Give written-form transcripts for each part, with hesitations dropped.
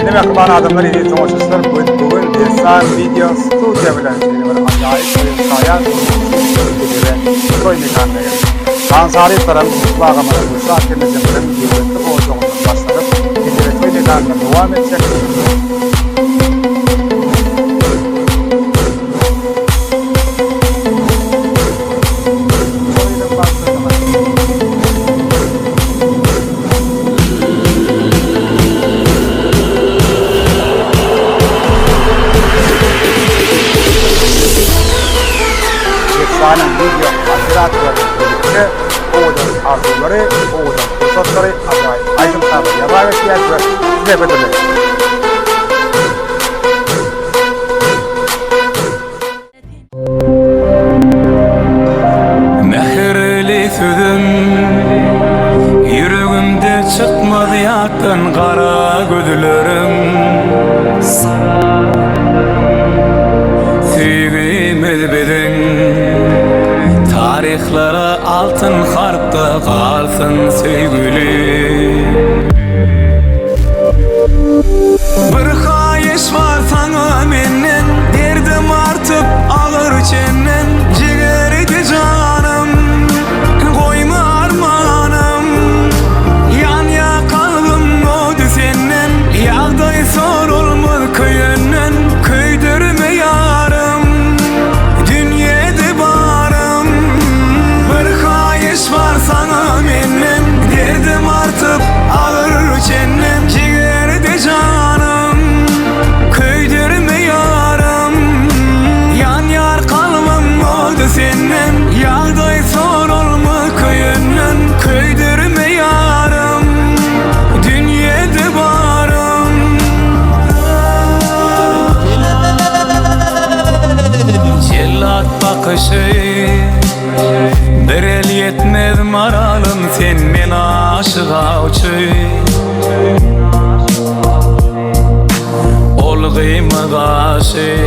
Demek bana adamlar iyi çalışırlar. Bugün desan video stüdyo bilen bir acayip bir sayar gibi koy mekanına. Ansari tarafı bağlamada bu saatinde zeminin yürütü olduğunu başlatıp bir mekanına devam edecek. Efsane video hatıratlarla birlikte Oğuz'un arzuları, Oğuz'un fırsatları acayip ayrıntılarla devam edecek ve size bedeli. Mehirli sözün yüreğimde çıkmadı yaktın kara gözlerim. Sevgimiz bizim tarihlara altın harpta kalsın sevgili. Bir hayiş var sana menden, derdim artıp ağır çenden. Ciğerdi canım, koyma armanım, yan ya kalbim oldu senden. Yağday sorulmaz köyünden, köydürme yarım, dünyada barım. Bir hayiş var sana menden, derdim artıp ağır çenden. Ciğerdi canım, köydürme yarım, yan yar kalbim oldu senden. Yağday sorulma köyünden, köydürme yarım, dünyada barım. Cellat bakışı bir el yetmez maralım, sen men aşığa uçuy. Ol gıyma gaşı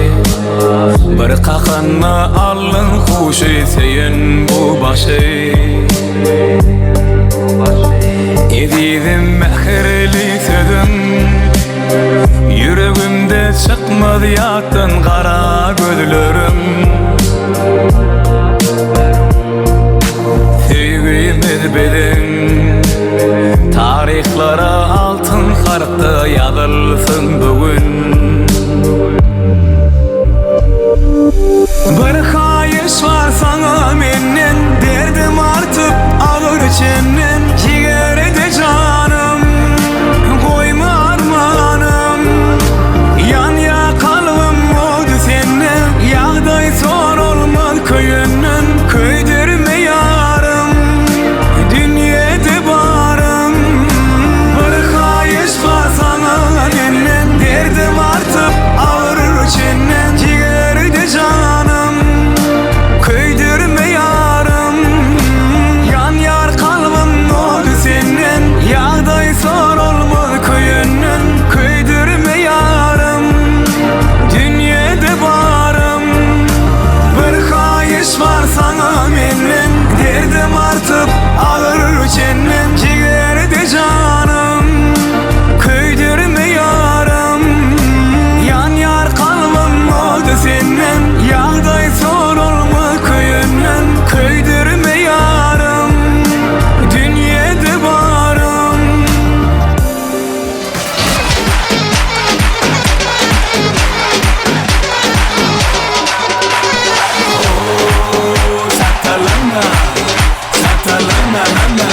bir kakanna allın kuşu, seyin bu başı. Edizim mehirli sözün yüreğimde çıkmadı yaktın kara gözlerim. Sevgimiz bizim tarihlara altın harpta yazılsın bugün. Bir hayiş var sana menden, derdim artıp ağır çenden. Ciğerdi canım, koyma armanım, yan ya kalbim oldu senden. Yağday sorulmaz köyünden, köydürme yarım, dünyada barım. Bir hayiş var sana menden, derdim artıp ağır çenden. Ciğerdi canım, köydürme yarım, yan yar kalbim oldu senden. Yağday sorulmaz köyünden, köydürme yarım, dünyada barım. Bir hayiş var sana menden, derdim artıp ağır çenden. Ciğerdi canım, köydürme yarım, yan yar kalbim oldu senden. Yağday sorulma köyünden, köydürme yarım, dünyada barım. Satalana, satalana, lana,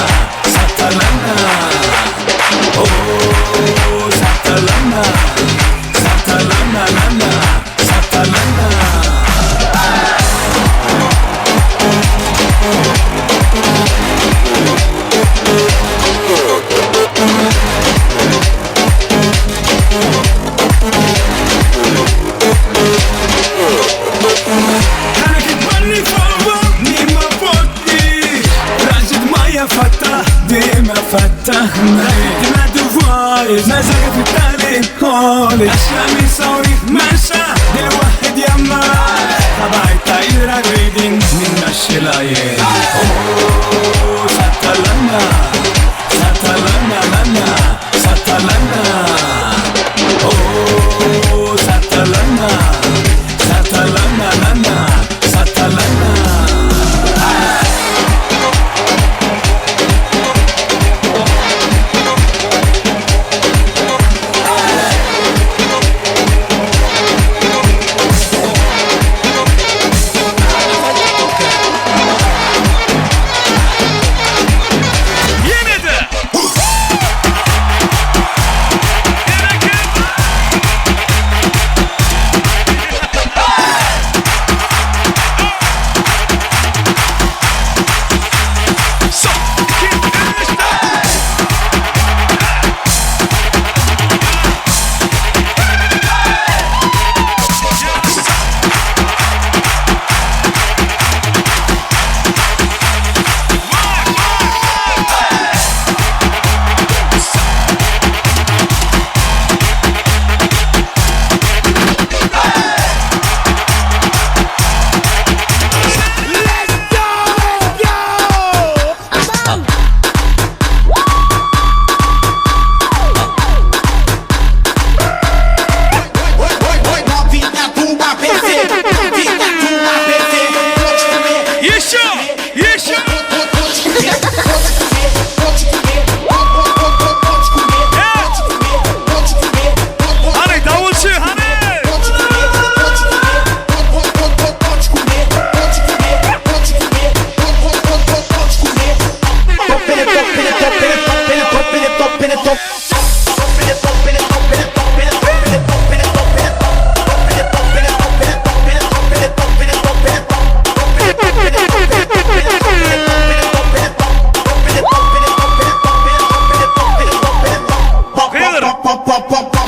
satalana. Oh, satalana, satalana, lana, satalana. Hareket money for ni ma potti, rajid maya fatta, dima fatta. Dima duwai, nazar fi tali holi. Ashlami sawi masha, dil wahed yamma. Tabai tayra reading min ashilaye. Oh, satalana, satalana, lana, satalana.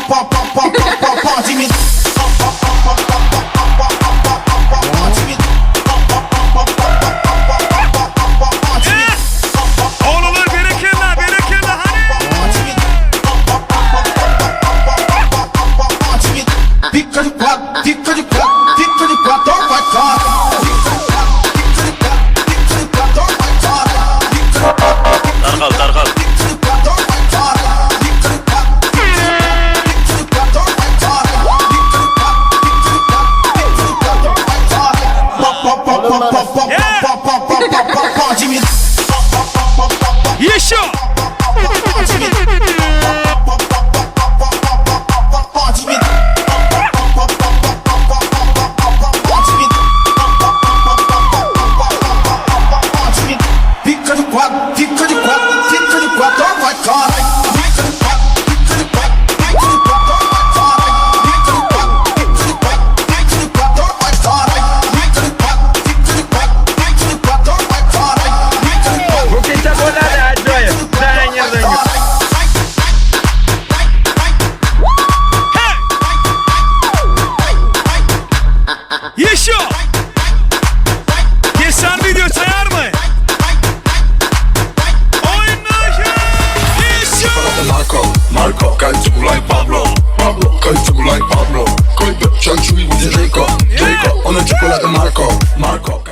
Party me. Oğlular berekella berekella hani. Fica de quatro, fica de quatro, fica de quatro, vai cara. Dargal dargal. Pode me. Yaşa. Fica de quatro, fica de quatro, fica de quatro, vai cara. Fica de quatro, fica de quatro, fica de quatro, vai cara. Fica de quatro, fica de quatro, fica de quatro, vai cara. Fica de quatro, fica de quatro, fica de quatro, vai cara. Fica de quatro. Bu kitap oladi ajoyib. Zaran yerdingiz. Yaşa. Geçen video sayar mı? Oynaşa. Yaşa. Marco, got you like Pablo, got you like Pablo. Got the chantry with the Draco, on the triple like the Marco.